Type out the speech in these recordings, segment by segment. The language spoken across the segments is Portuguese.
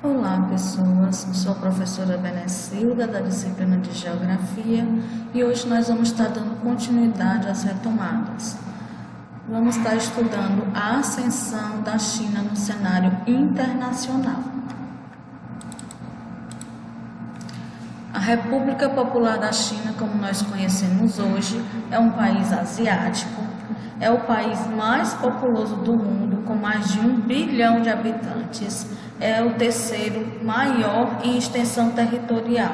Olá pessoas, sou a professora Benecilda da disciplina de Geografia e hoje nós vamos estar dando continuidade às retomadas. Vamos estar estudando a ascensão da China no cenário internacional. A República Popular da China, como nós conhecemos hoje, é um país asiático, é o país mais populoso do mundo, com mais de 1 bilhão de habitantes, é o terceiro maior em extensão territorial.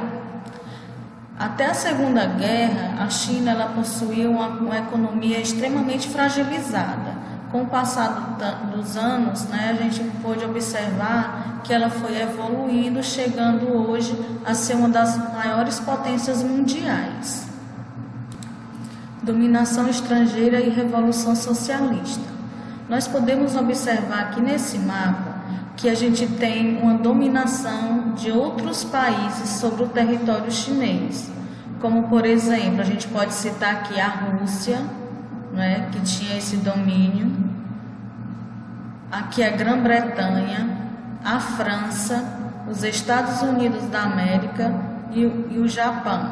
Até a Segunda Guerra, a China possuía uma economia extremamente fragilizada. Com o passar dos anos, a gente pôde observar que ela foi evoluindo, chegando hoje a ser uma das maiores potências mundiais. Dominação estrangeira e revolução socialista. Nós podemos observar aqui nesse mapa que a gente tem uma dominação de outros países sobre o território chinês, como por exemplo, a gente pode citar aqui a Rússia, que tinha esse domínio, aqui a Grã-Bretanha, a França, os Estados Unidos da América e o Japão,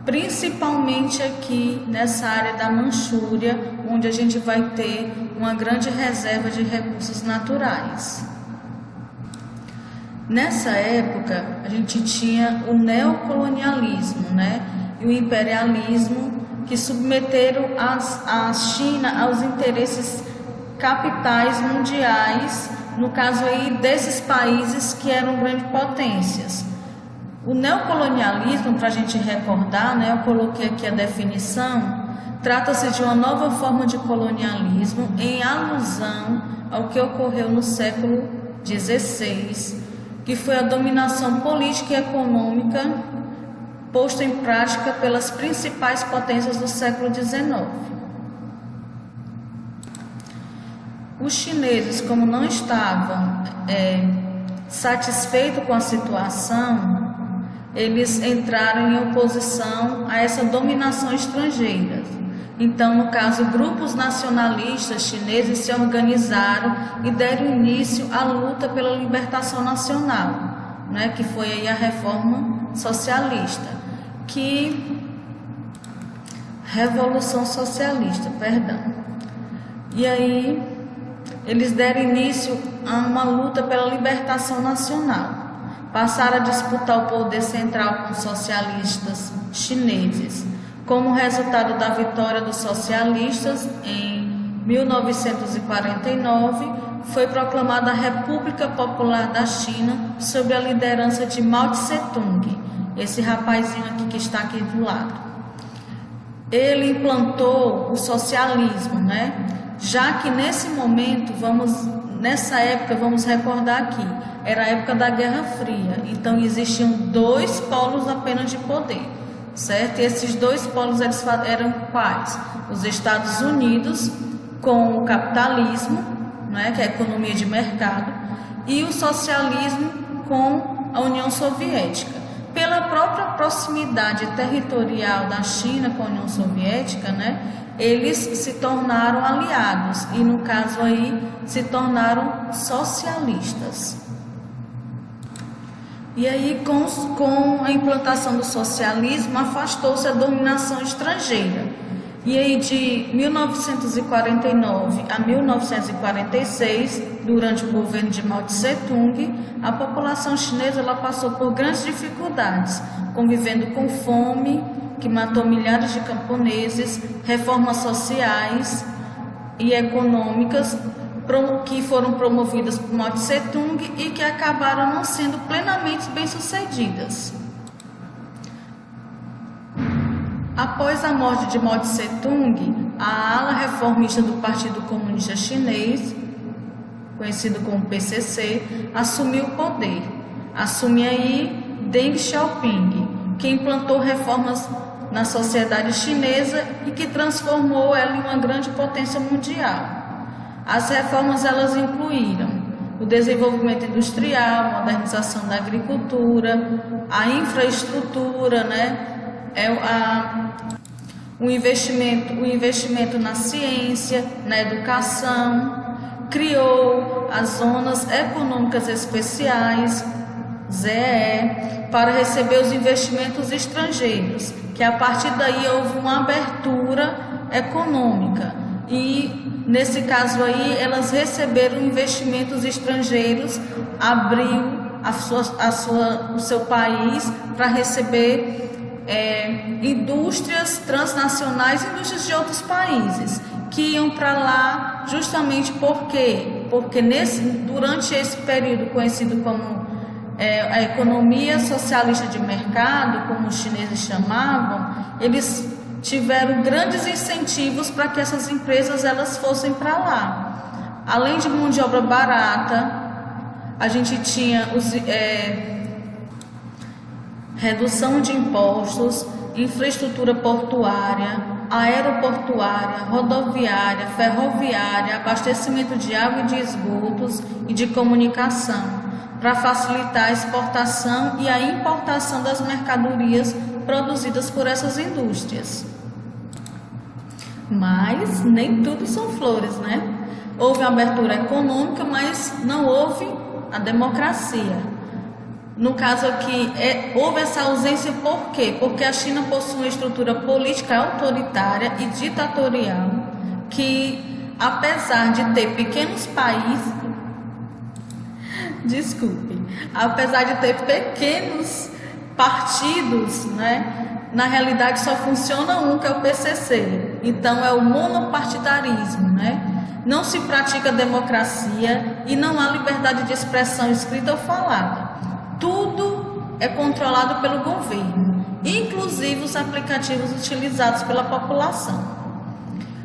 principalmente aqui nessa área da Manchúria, onde a gente vai ter uma grande reserva de recursos naturais. Nessa época, a gente tinha o neocolonialismo, e o imperialismo, que submeteram a China aos interesses capitais mundiais, no caso aí desses países que eram grandes potências. O neocolonialismo, para a gente recordar, eu coloquei aqui a definição, trata-se de uma nova forma de colonialismo em alusão ao que ocorreu no século XVI, que foi a dominação política e econômica posta em prática pelas principais potências do século XIX. Os chineses, como não estavam satisfeitos com a situação, eles entraram em oposição a essa dominação estrangeira. Então, no caso, grupos nacionalistas chineses se organizaram e deram início à luta pela libertação nacional, que foi aí a reforma socialista, Revolução Socialista, perdão. E aí, eles deram início a uma luta pela libertação nacional. Passaram a disputar o poder central com os socialistas chineses. Como resultado da vitória dos socialistas, em 1949, foi proclamada a República Popular da China sob a liderança de Mao Tse-tung, esse rapazinho aqui que está aqui do lado. Ele implantou o socialismo, já que nesse momento, nessa época, vamos recordar aqui, era a época da Guerra Fria, então existiam 2 polos apenas de poder. Certo? E esses 2 polos eram quais? Os Estados Unidos com o capitalismo, que é a economia de mercado, e o socialismo com a União Soviética. Pela própria proximidade territorial da China com a União Soviética, eles se tornaram aliados e, no caso aí, se tornaram socialistas. E aí, com a implantação do socialismo, afastou-se a dominação estrangeira. E aí, de 1949 a 1946, durante o governo de Mao Tse-tung, a população chinesa passou por grandes dificuldades, convivendo com fome, que matou milhares de camponeses, reformas sociais e econômicas, que foram promovidas por Mao Tse-tung e que acabaram não sendo plenamente bem-sucedidas. Após a morte de Mao Tse-tung, a ala reformista do Partido Comunista Chinês, conhecido como PCC, assumiu o poder. Assume aí Deng Xiaoping, que implantou reformas na sociedade chinesa e que transformou ela em uma grande potência mundial. As reformas incluíram o desenvolvimento industrial, a modernização da agricultura, a infraestrutura, o investimento na ciência, na educação, criou as zonas econômicas especiais, ZEE, para receber os investimentos estrangeiros, que a partir daí houve uma abertura econômica e nesse caso aí elas receberam investimentos estrangeiros, abriu o seu país para receber indústrias transnacionais, indústrias de outros países que iam para lá justamente porque durante esse período conhecido como a economia socialista de mercado, como os chineses chamavam, eles tiveram grandes incentivos para que essas empresas elas fossem para lá. Além de mão de obra barata, a gente tinha redução de impostos, infraestrutura portuária, aeroportuária, rodoviária, ferroviária, abastecimento de água e de esgotos e de comunicação, para facilitar a exportação e a importação das mercadorias produzidas por essas indústrias. Mas nem tudo são flores, né? Houve uma abertura econômica, mas não houve a democracia. No caso aqui, houve essa ausência por quê? Porque a China possui uma estrutura política autoritária e ditatorial que, apesar de ter pequenos países, apesar de ter pequenos partidos, né? Na realidade só funciona um, que é o PCC. Então é o monopartidarismo, né? Não se pratica democracia e não há liberdade de expressão escrita ou falada. Tudo é controlado pelo governo, inclusive os aplicativos utilizados pela população.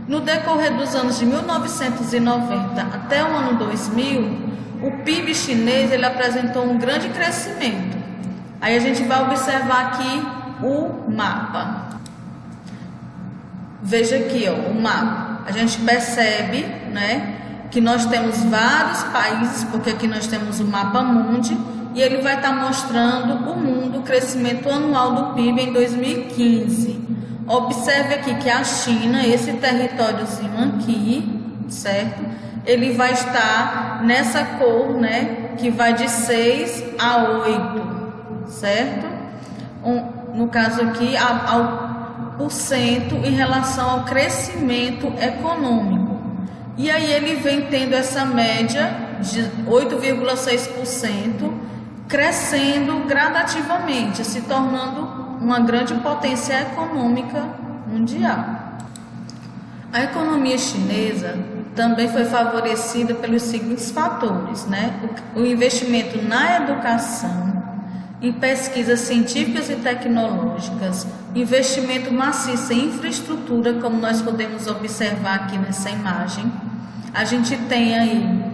No decorrer dos anos de 1990 até o ano 2000, o PIB chinês ele apresentou um grande crescimento. Aí a gente vai observar aqui o mapa. Veja aqui, ó, o mapa. A gente percebe, né, que nós temos vários países, porque aqui nós temos o mapa mundi, e ele vai estar mostrando o mundo, o crescimento anual do PIB em 2015. Observe aqui que a China, esse territóriozinho aqui, certo? Ele vai estar nessa cor, né, que vai de 6 a 8, certo? No caso aqui, ao porcento em relação ao crescimento econômico. E aí ele vem tendo essa média de 8,6%, crescendo gradativamente, se tornando uma grande potência econômica mundial. A economia chinesa também foi favorecida pelos seguintes fatores, né? O investimento na educação, em pesquisas científicas e tecnológicas, investimento maciço em infraestrutura, como nós podemos observar aqui nessa imagem. A gente tem aí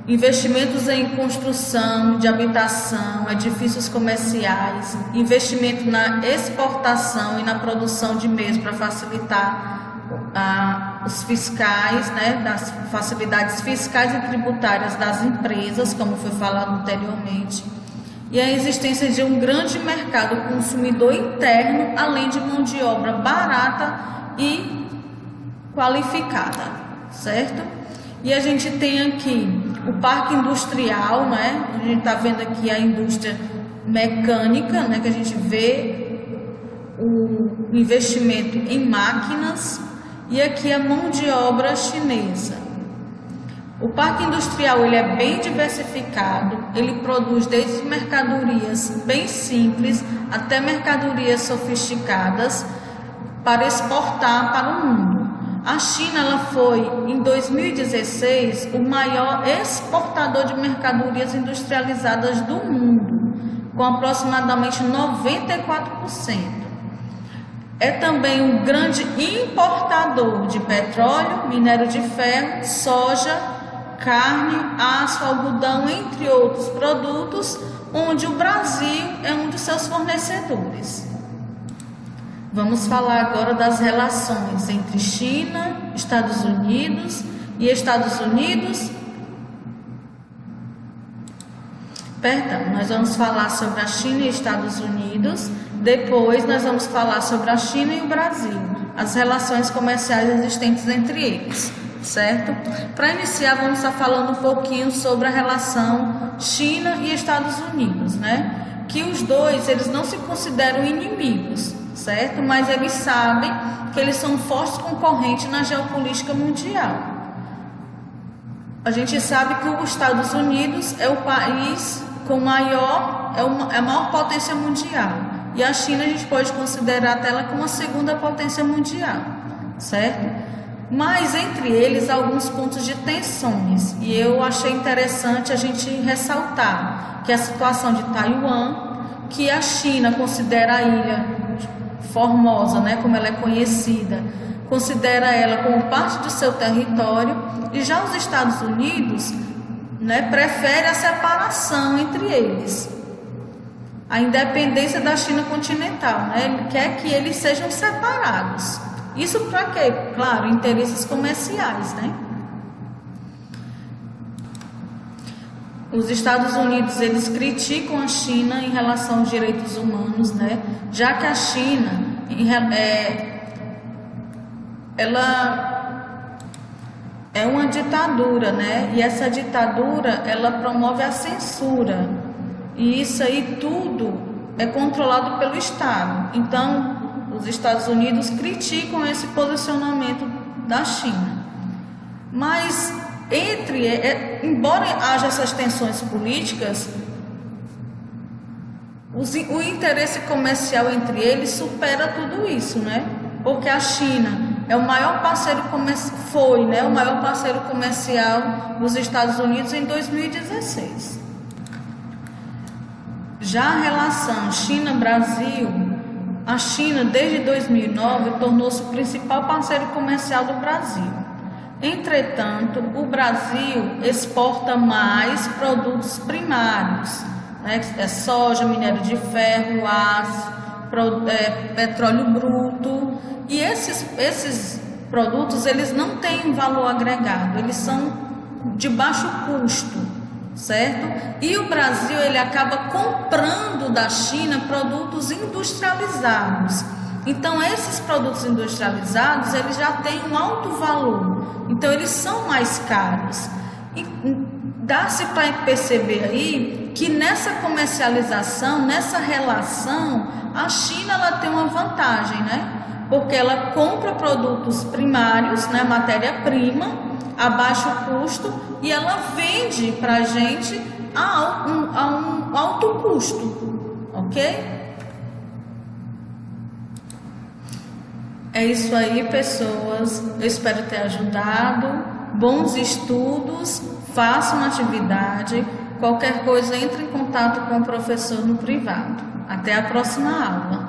investimentos em construção de habitação, edifícios comerciais, investimento na exportação e na produção de meios para facilitar os fiscais, né, das facilidades fiscais e tributárias das empresas, como foi falado anteriormente, e a existência de um grande mercado consumidor interno, além de mão de obra barata e qualificada, certo? E a gente tem aqui o parque industrial, né? A gente está vendo aqui a indústria mecânica, né? Que a gente vê o investimento em máquinas, e aqui a mão de obra chinesa. O parque industrial ele é bem diversificado, ele produz desde mercadorias bem simples até mercadorias sofisticadas para exportar para o mundo. A China ela foi, em 2016, o maior exportador de mercadorias industrializadas do mundo, com aproximadamente 94%. É também um grande importador de petróleo, minério de ferro, soja, carne, aço, algodão, entre outros produtos, onde o Brasil é um dos seus fornecedores. Vamos falar agora das relações entre China, Estados Unidos e Estados Unidos. Nós vamos falar sobre a China e Estados Unidos. Depois nós vamos falar sobre a China e o Brasil, as relações comerciais existentes entre eles. certo? Para iniciar, vamos estar falando um pouquinho sobre a relação China e Estados Unidos, né? Que os dois, eles não se consideram inimigos, certo? Mas eles sabem que eles são fortes concorrentes na geopolítica mundial. A gente sabe que os Estados Unidos é o país com maior, é a maior potência mundial. E a China a gente pode considerar até ela como a segunda potência mundial, certo? Mas entre eles há alguns pontos de tensões. E eu achei interessante a gente ressaltar que a situação de Taiwan, que a China considera a ilha Formosa, né, como ela é conhecida, considera ela como parte do seu território, e já os Estados Unidos, né, prefere a separação entre eles, a independência da China continental, né? Ele quer que eles sejam separados. Isso para quê? Claro, interesses comerciais, né? Os Estados Unidos, eles criticam a China em relação aos direitos humanos, né? Já que a China, ela é uma ditadura, né? E essa ditadura, ela promove a censura. E isso aí tudo é controlado pelo Estado. Então, os Estados Unidos criticam esse posicionamento da China. Mas, embora haja essas tensões políticas, o interesse comercial entre eles supera tudo isso, né? Porque a China é o maior parceiro foi, né, o maior parceiro comercial dos Estados Unidos em 2016. Já a relação China-Brasil, a China desde 2009 tornou-se o principal parceiro comercial do Brasil. Entretanto, o Brasil exporta mais produtos primários, né? Soja, minério de ferro, aço, petróleo bruto. E esses produtos, eles não têm valor agregado, eles são de baixo custo, certo? E o Brasil, ele acaba comprando da China produtos industrializados. Então, esses produtos industrializados, eles já têm um alto valor, então eles são mais caros. E dá-se para perceber aí que nessa comercialização, nessa relação, a China, ela tem uma vantagem, né? Porque ela compra produtos primários, né, matéria-prima, a baixo custo, e ela vende para a gente a um alto custo, ok? É isso aí, pessoas. Eu espero ter ajudado. Bons estudos, façam uma atividade. Qualquer coisa, entre em contato com o professor no privado. Até a próxima aula.